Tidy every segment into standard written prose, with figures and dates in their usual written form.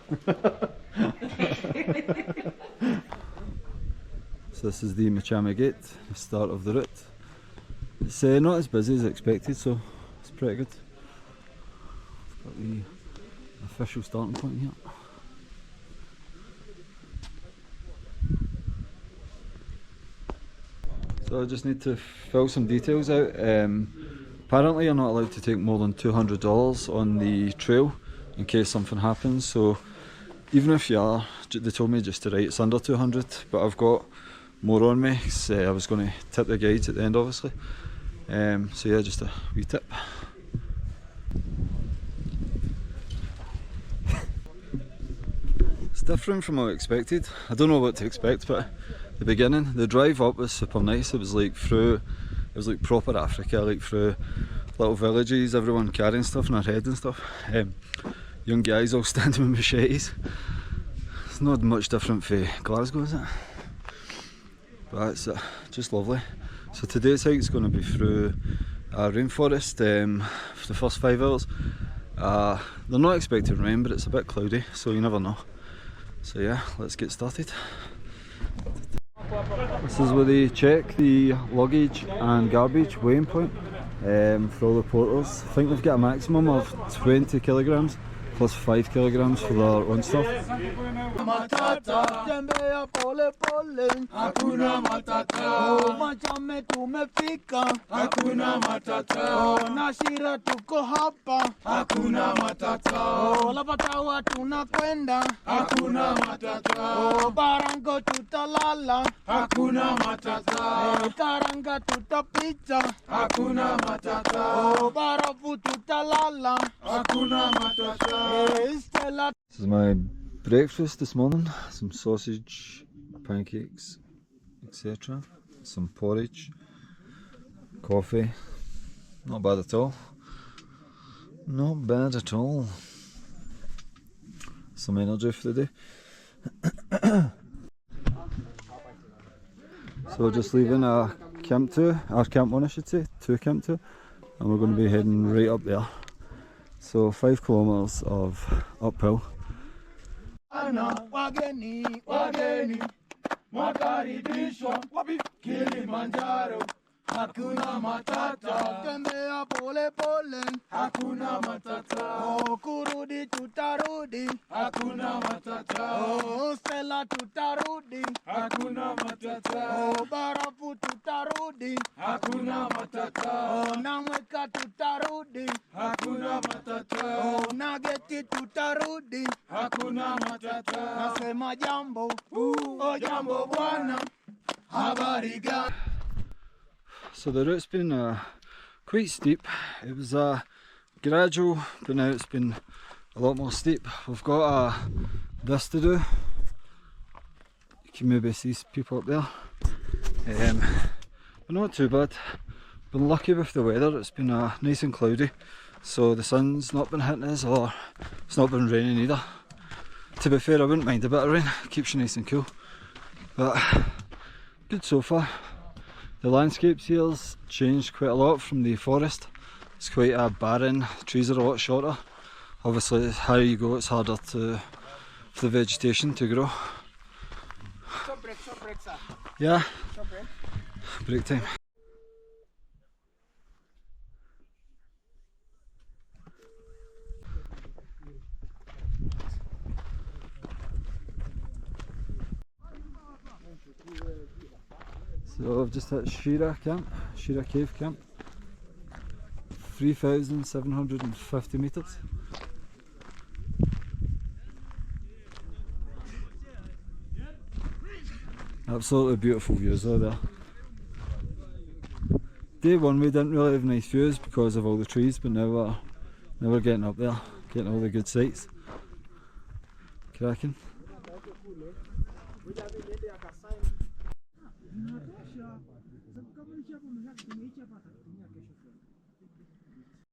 So this is the Machame Gate, the start of the route. It's not as busy as expected, so it's pretty good. It's got the official starting point here. So I just need to fill some details out. Apparently you're not allowed to take more than $200 on the trail in case something happens, so even if you are, they told me just to write it's under 200, but I've got more on me because I was going to tip the guides at the end obviously. So yeah, just a wee tip. It's different from what I expected. I don't know what to expect, but the beginning, the drive up was super nice. It was like proper Africa, like through little villages, everyone carrying stuff in their head and stuff. Young guys all standing with machetes. It's not much different for Glasgow, is it? But it's just lovely. So today's hike's going to be through rainforest for the first 5 hours. They're not expecting rain, but it's a bit cloudy, so you never know. So yeah, let's get started. This is where they check the luggage and garbage weighing point for all the porters. I think they've got a maximum of 20 kilograms plus 5 kilograms for their own stuff. Baranco tutalala, hakuna matata. Karanga tutapita, hakuna matata. Barafu tutalala, hakuna matata. Stella. This is my breakfast this morning. Some sausage, pancakes, etc. Some porridge, coffee. Not bad at all. Not bad at all. Some energy for the day. So just leaving camp 2, or camp 1 I should say, camp 2, and we're going to be heading right up there. So 5 kilometers of uphill. Wageni, wageni, mwakaribishwa Kilimanjaro. Hakuna matata, tembea pole pole, hakuna matata. Oh, kurudi tutarudi, hakuna matata. Oh, Stella tutarudi, hakuna matata. Oh, Barafu tutarudi, hakuna matata. Oh, Namweka tutarudi, hakuna matata. Oh, Nageti tutarudi, hakuna matata. Nasema jambo, oh jambo bwana, habari gani? So the route's been quite steep. It was gradual, but now it's been a lot more steep. We've got this to do. You can maybe see people up there. But not too bad. Been lucky with the weather. It's been nice and cloudy, so the sun's not been hitting us, or it's not been raining either. To be fair, I wouldn't mind a bit of rain. It keeps you nice and cool. But good so far. The landscapes here's changed quite a lot from the forest. It's quite barren, trees are a lot shorter. Obviously the higher you go, it's harder for the vegetation to grow. Short break, sir. Yeah, Short break. break time. So I've just hit Shira camp, Shira cave camp, 3,750 metres. Absolutely beautiful views though there. Day 1 we didn't really have nice views because of all the trees, but now we're getting up there, getting all the good sights. Cracking.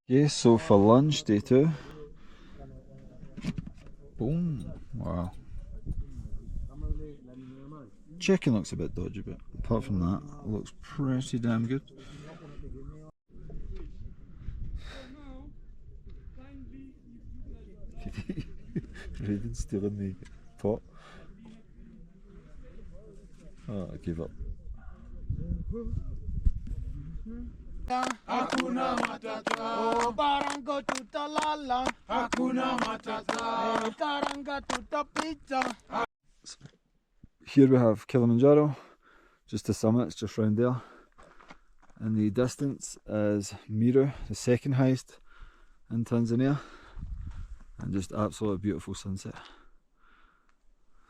Okay, so for lunch, day 2. Boom! Wow. Chicken looks a bit dodgy, but apart from that, it looks pretty damn good. afraid of stealing the pot. Oh, I gave up. Hakuna matata. Oh, Baranco tutalala. Hakuna matata. Karanga tutapita. Here we have Kilimanjaro, just the summit, it's just round there. In the distance is Meru, the second highest in Tanzania, and just absolutely beautiful sunset.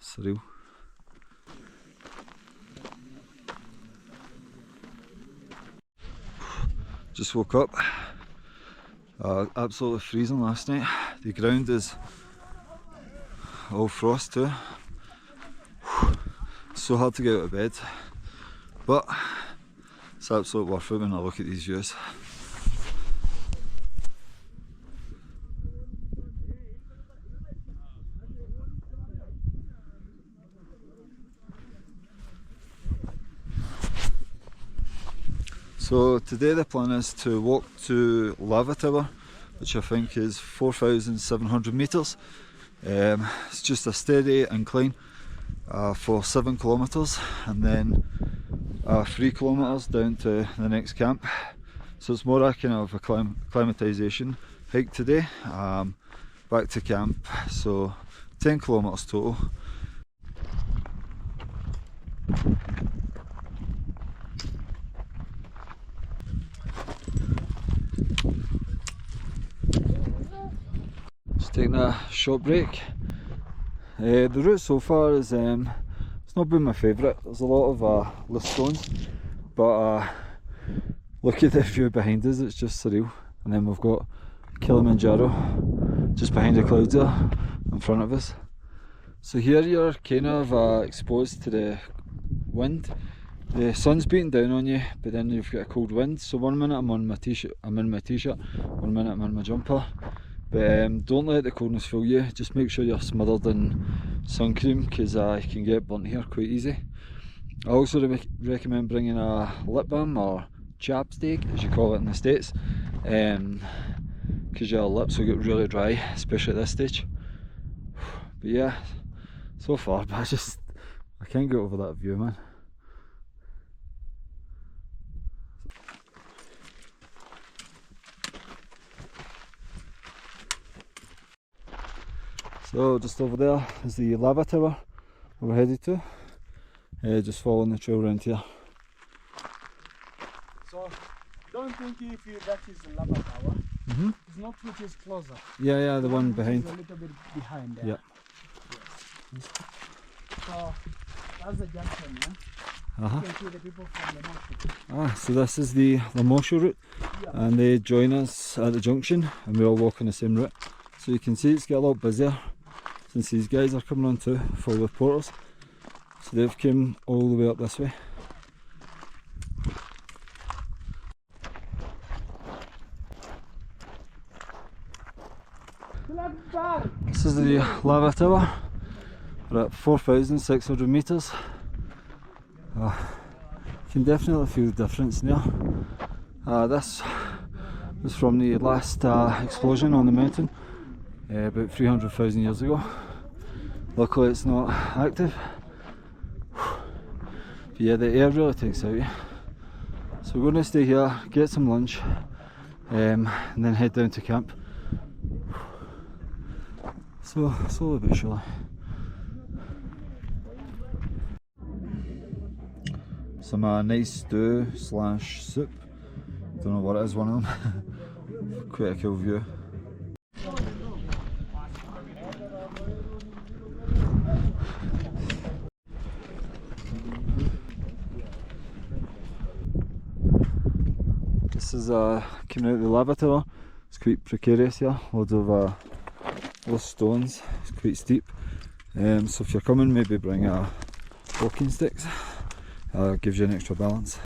Surreal. Just woke up, absolutely freezing last night. The ground is all frost too. So hard to get out of bed, but it's absolutely worth it when I look at these views. So today the plan is to walk to Lava Tower, which I think is 4,700 metres. It's just a steady incline for 7 kilometres and then 3 kilometres down to the next camp. So it's more a kind of a acclimatisation hike today, back to camp, so 10 kilometres total. Just taking a short break. The route so far is it's not been my favourite. There's a lot of loose stones, but look at the view behind us, it's just surreal. And then we've got Kilimanjaro just behind the clouds there in front of us. So here you're kind of exposed to the wind. The sun's beating down on you, but then you've got a cold wind. So 1 minute I'm in my t-shirt, 1 minute I'm in my jumper. But don't let the coldness fool you, just make sure you're smothered in sun cream, because you can get burnt here quite easy. I also recommend bringing a lip balm or chapstick, as you call it in the States, because your lips will get really dry, especially at this stage. But yeah, so far, but I can't get over that view, man. So just over there is the Lava Tower we're headed to. Just following the trail around here. So don't think if you that is the lava tower. It's not which is closer. Yeah, the one behind. Is a little bit behind there. Yeah. Yes. So that's the junction, yeah? You can see the people from the market. So this is the Machame Route, and they join us at the junction and we all walk on the same route. So you can see it's got a lot busier since these guys are coming on too, full with porters. So they've come all the way up this way. This is the Lava Tower. We're at 4,600 metres. You can definitely feel the difference in there. This was from the last explosion on the mountain about 300,000 years ago. Luckily it's not active. But yeah, the air really takes out you. So we're going to stay here, get some lunch, and then head down to camp. So slowly but surely. Some nice stew slash soup. Don't know what it is, one of them. Quite a cool view. This is coming out of the Lava Tower. It's quite precarious here, loads of loose stones, it's quite steep. So if you're coming, maybe bring walking sticks, gives you an extra balance.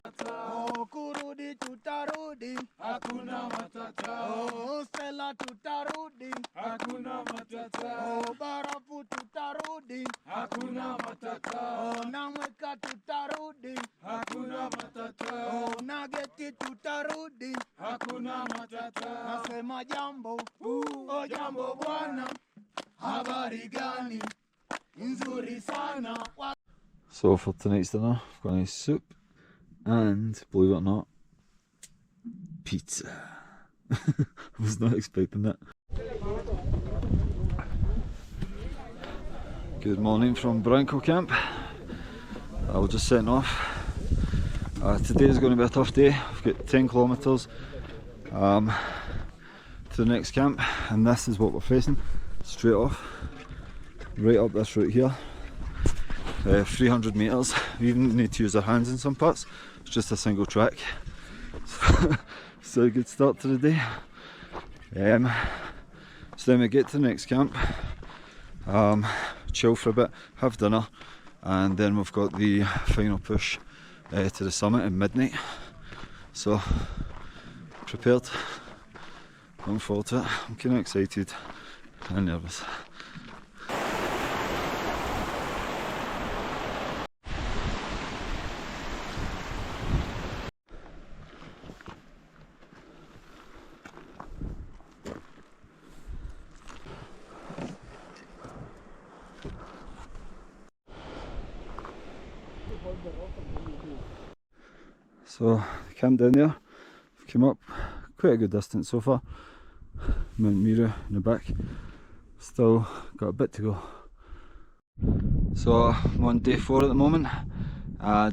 Hakuna matata. Oh, Stella tutarudi. Hakuna matata. Oh, Barafu tutarudi. Hakuna matata. Oh, Namweka tutarudi. Hakuna matata. Oh, Nageti tutarudi. Hakuna matata. Nasema jambo. Oh, jambo bwana. Habari. So for tonight's dinner, I've got a nice soup and, believe it or not, pizza. I was not expecting that. Good morning from Baranco Camp. I was just setting off. Today is going to be a tough day. I've got 10 kilometres to the next camp, and this is what we're facing. Straight off, right up this route here. 300 metres. We even need to use our hands in some parts. It's just a single track. So a good start to the day. So then we get to the next camp, chill for a bit, have dinner, and then we've got the final push to the summit at midnight. So prepared, looking forward to it. I'm kind of excited and nervous. So the camp down there, I've come up quite a good distance so far. Mount Mira in the back, still got a bit to go. So I'm on day 4 at the moment.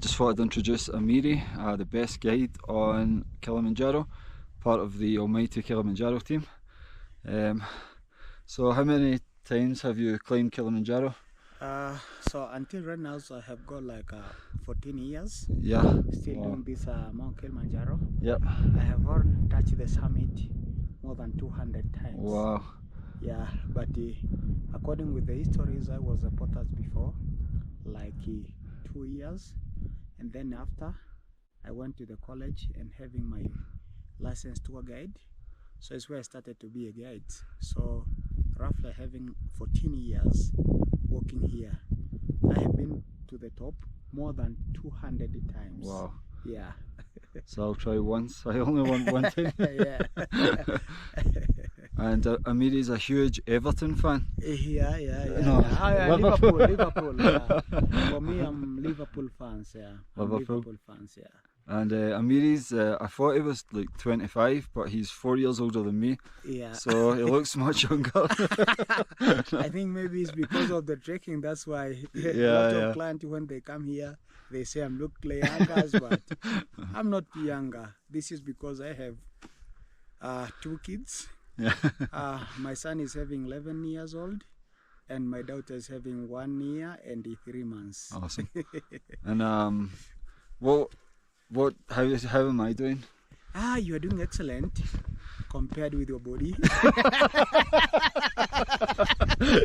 Just thought I'd introduce Amiri, the best guide on Kilimanjaro, part of the almighty Kilimanjaro team. So how many times have you climbed Kilimanjaro? So until right now, so I have got like 14 years. Yeah. Still doing this Mount Kilimanjaro. Yep. I have already touched the summit more than 200 times. Wow. Yeah, but according with the histories, I was a porter before, like 2 years, and then after I went to the college and having my licensed tour guide. So it's where I started to be a guide. So roughly having 14 years walking here, I have been to the top more than 200 times. Wow. Yeah. So I'll try once. I only want one time. Yeah. And Amiri's a huge Everton fan. Yeah. No. Yeah. Liverpool. Yeah. For me, I'm Liverpool fans. Yeah. Liverpool fans. Yeah. And Amiri's, I thought he was like 25, but he's 4 years older than me. Yeah. So he looks much younger. I think maybe it's because of the trekking. That's why a lot of clients, when they come here, they say I'm look like younger, but I'm not younger. This is because I have 2 kids. Yeah. My son is having 11 years old, and my daughter is having 1 year and 3 months. Awesome. And how am I doing? You are doing excellent compared with your body.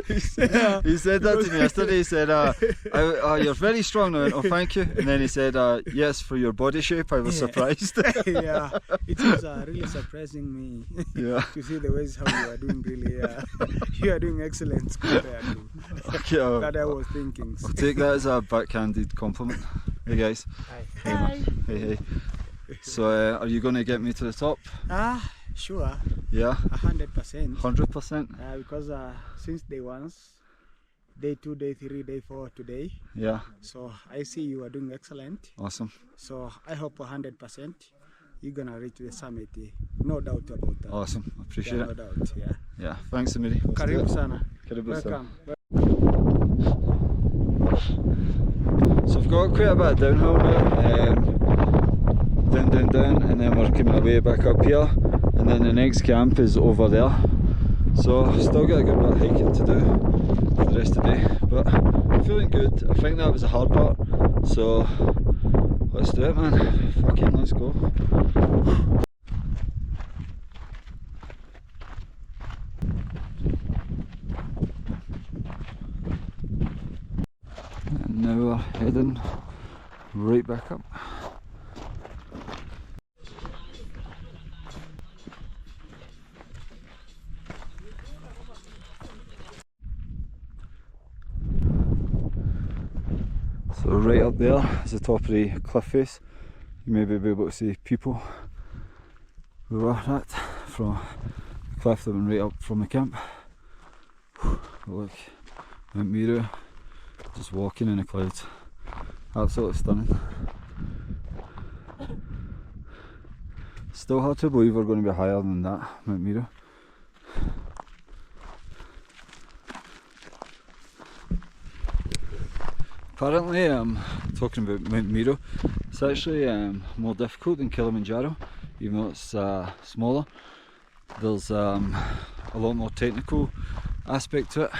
He said that to me yesterday. He said, you're very strong now. Oh, thank you. And then he said, yes, for your body shape. I was surprised. Yeah, it was really surprising me to see the ways how you are doing. Really, you are doing excellent compared to that I was thinking. I'll take that as a backhanded compliment. Hey guys. Hi. Hey. So are you going to get me to the top? Sure. Yeah? 100%. 100%? Because since day 1, day 2, day 3, day 4 today. Yeah. So I see you are doing excellent. Awesome. So I hope 100% you're going to reach the summit. No doubt about that. Awesome. I appreciate it. No doubt, yeah. Yeah. Thanks, Amiri. Karibu sana. Welcome. Welcome. So I've got quite a bit of downhill now. Down, and then we're coming away back up here, and then the next camp is over there. So still got a good bit of hiking to do for the rest of the day, but I'm feeling good. I think that was the hard part, so let's do it, man. Fucking let's go. And now we're heading right back up. So right up there is the top of the cliff face. You may be able to see people we were at from the cliff that went right up from the camp. Look, Mount Meru, just walking in the clouds. Absolutely stunning. Still hard to believe we're going to be higher than that, Mount Meru. Apparently, talking about Mount Meru, it's actually more difficult than Kilimanjaro, even though it's smaller. There's a lot more technical aspect to it,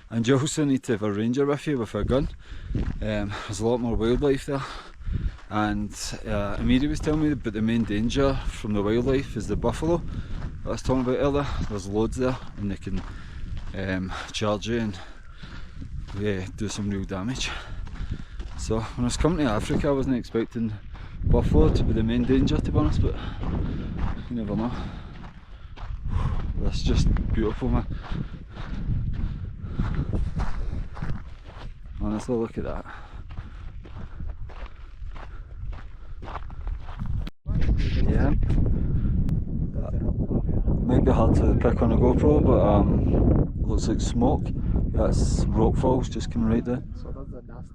and you also need to have a ranger with you with a gun. There's a lot more wildlife there, and Amiri was telling me about the main danger from the wildlife is the buffalo that I was talking about earlier. There's loads there and they can charge you and do some real damage. So when I was coming to Africa I wasn't expecting buffalo to be the main danger, to be honest, but you never know. That's just beautiful, man. Honestly, look at that. Yeah. Might be hard to pick on a GoPro, but it looks like smoke. That's rock falls just coming right down. So that's the dust.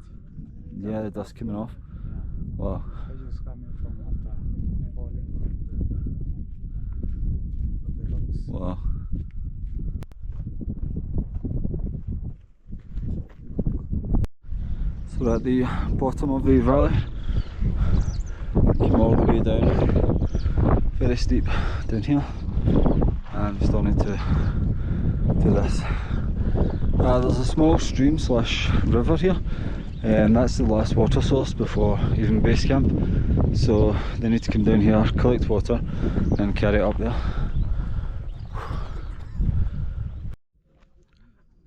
Yeah, the dust coming off. Wow. It's just coming from after falling of the rocks. Wow. So we're at the bottom of the valley. Came all the way down. Very steep down here. And still need to do this. There's a small stream slash river here, and that's the last water source before even base camp. So they need to come down here, collect water and carry it up there.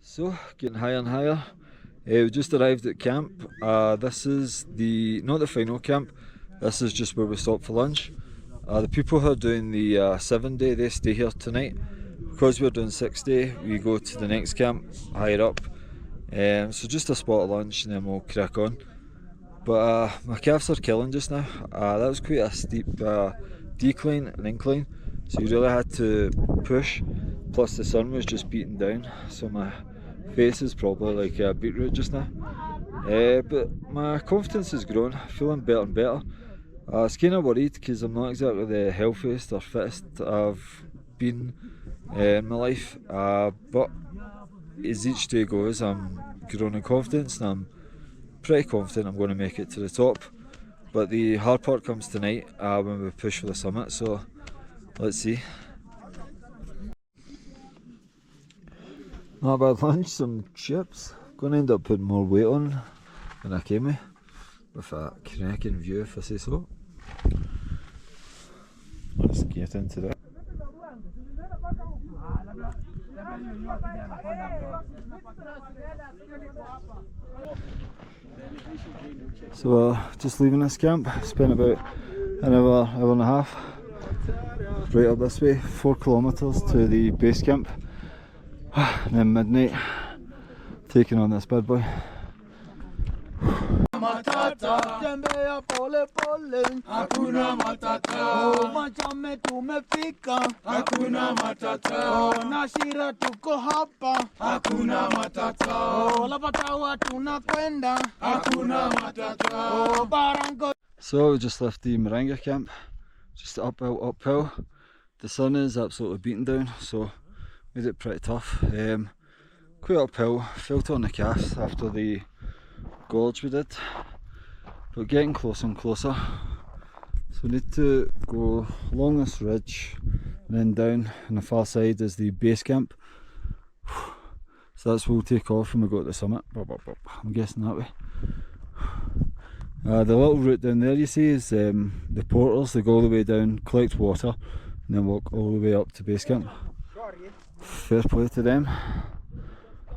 So getting higher and higher. We just arrived at camp. This is not the final camp, this is just where we stopped for lunch. The people who are doing the 7-day, they stay here tonight. Because we're doing 6-day, we go to the next camp higher up. So just a spot of lunch and then we'll crack on. But my calves are killing just now. That was quite a steep decline and incline, so you really had to push. Plus the sun was just beating down, so my face is probably like a beetroot just now. But my confidence is growing, feeling better and better. I was kind of worried because I'm not exactly the healthiest or fittest I've been in my life, but as each day goes I'm growing in confidence and I'm pretty confident I'm going to make it to the top. But the hard part comes tonight when we push for the summit, so let's see. Not a bad lunch, some chips. Going to end up putting more weight on than I came with a cracking view, if I say so. Let's get into that. So just leaving this camp, spent about an hour and a half right up this way, 4 kilometres to the base camp. And then midnight, taking on this bad boy. Matata, tembea pole pole, hakuna matata. Oh, Machame tumefika, hakuna matata. Oh, na Shira tuko hapa, hakuna matata. Oh, Lapatawa tunakwenda, hakuna matata. Oh, Baranco. So we just left the Moringa camp, just uphill. The sun is absolutely beating down, so made it pretty tough. Quite uphill, felt on the calves after the gorge we did, but getting closer and closer. So we need to go along this ridge and then down on the far side is the base camp. So that's where we'll take off when we go to the summit. I'm guessing that way. The little route down there you see is the porters. They go all the way down, collect water and then walk all the way up to base camp. Fair play to them.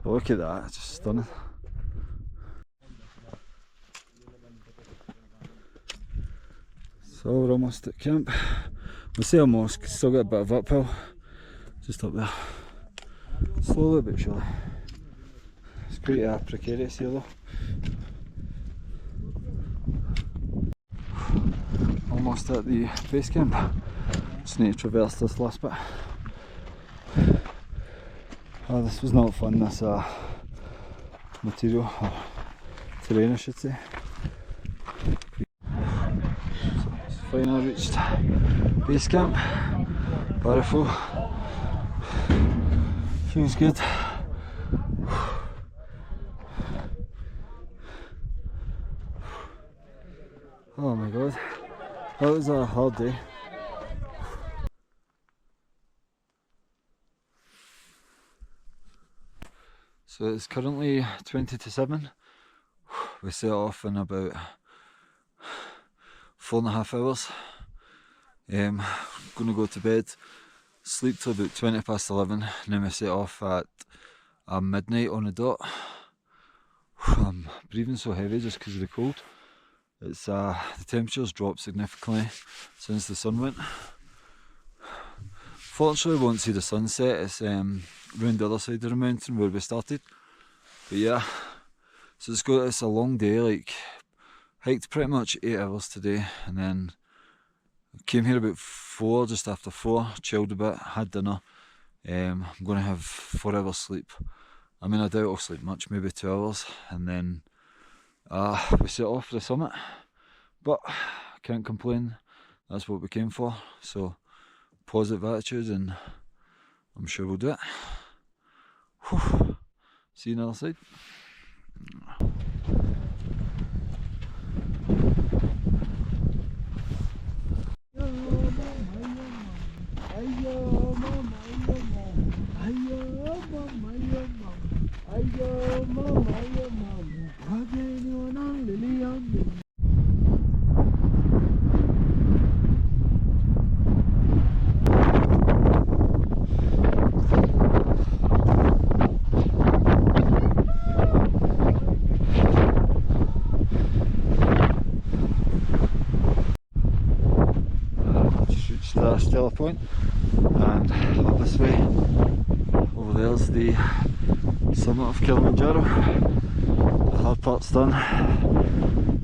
But look at that, it's just stunning. So we're almost at camp. We say almost, still got a bit of uphill. Just up there. Slowly but surely. It's quite precarious here though. Almost at the base camp. Just need to traverse this last bit. Oh, this was not fun, this material, or terrain I should say. So finally reached base camp, Barafu. Feels good. Oh my god, that was a hard day. So it's currently 20 to 7. We set off in about 4.5 hours. Gonna go to bed, sleep till about 20 past 11, and then we set off at midnight on the dot. I'm breathing so heavy just because of the cold. It's the temperature's dropped significantly since the sun went. Fortunately, we won't see the sunset. It's round the other side of the mountain where we started. But yeah, so it's a long day. Like, hiked pretty much 8 hours today, and then came here about 4, just after 4. Chilled a bit, had dinner. I'm gonna have 4 hours sleep. I mean, I doubt I'll sleep much, maybe 2 hours, and then we set off for the summit. But can't complain. That's what we came for. So positive attitude, and I'm sure we'll do it. Whew. See you on the other side. Stella Point, and up this way over there's the summit of Kilimanjaro. The hard part's done,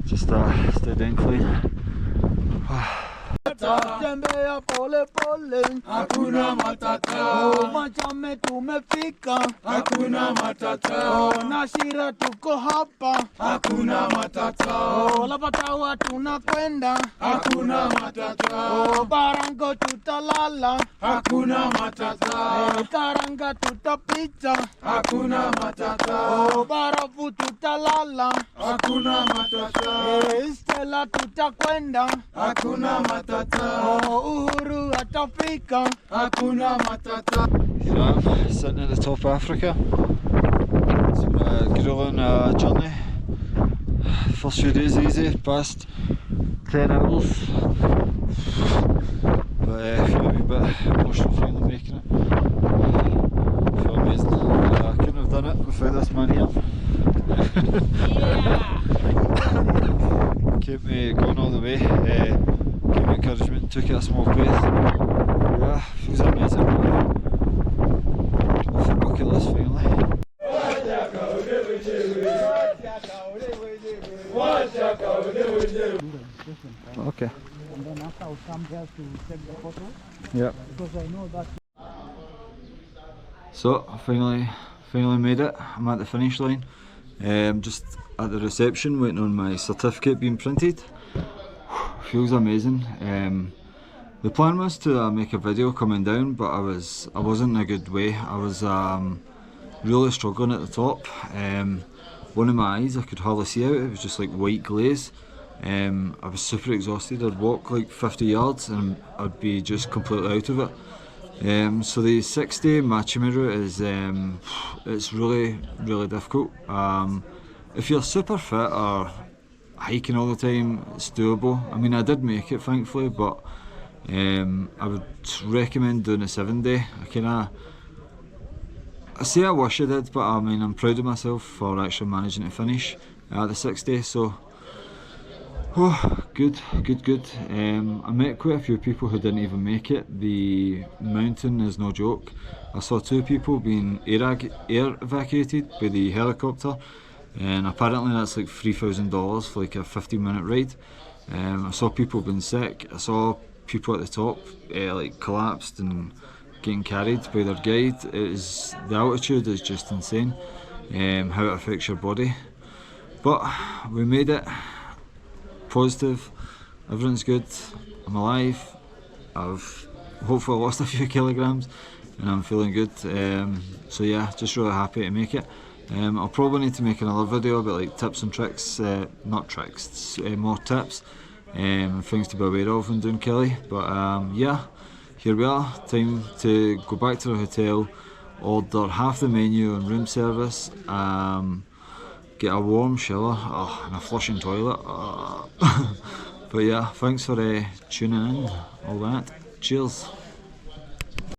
just a steady incline. Tembea pole pole, hakuna matata. Oh, Machame tumefika, hakuna matata. Oh, na Shira tuko hapa, hakuna matata. Oh, Lapatawa tunakwenda, hakuna matata. Oh, Baranco tutalala, hakuna matata. Karanga tutapita, hakuna matata. Oh, Barafu tutalala, hakuna matata. Stella tutakwenda, hakuna matata. Oh, Uhuru atafika, hakuna matata. Here I am, sitting at the top of Africa. It's been a grueling journey. First few days easy, past 10 hours. But I feel a wee bit emotional finally making it. I feel amazing. I couldn't have done it without this man here. Kept me going all the way. Gave me encouragement, took it a small pace. Yeah, feels amazing. Off the bucket list finally. Okay. And then after I'll come here to take the photo. Yeah. Because I know that. So I finally made it. I'm at the finish line. Just at the reception, waiting on my certificate being printed. Feels amazing. The plan was to make a video coming down, but I wasn't in a good way. I was really struggling at the top. One of my eyes I could hardly see out. It was just like white glaze. I was super exhausted. I'd walk like 50 yards and I'd be just completely out of it. So the 6-day Machame Route is it's really difficult. If you're super fit or hiking all the time, it's doable. I mean, I did make it thankfully, but I would recommend doing a 7-day. I say I wish I did, but I mean, I'm proud of myself for actually managing to finish the 6-day. So good. I met quite a few people who didn't even make it. The mountain is no joke. I saw 2 people being air evacuated by the helicopter, and apparently that's like $3,000 for like a 15-minute ride. I saw people being sick. I saw people at the top like collapsed and getting carried by their guide. The altitude is just insane. how it affects your body. But we made it. Positive, everything's good, I'm alive, I've hopefully lost a few kilograms and I'm feeling good. So yeah, just really happy to make it. I'll probably need to make another video about like tips and tricks, not tricks, more tips and things to be aware of when doing Kili. But yeah, here we are, time to go back to the hotel, order half the menu and room service, get a warm shower, and a flushing toilet. But yeah, thanks for tuning in, all that. Cheers.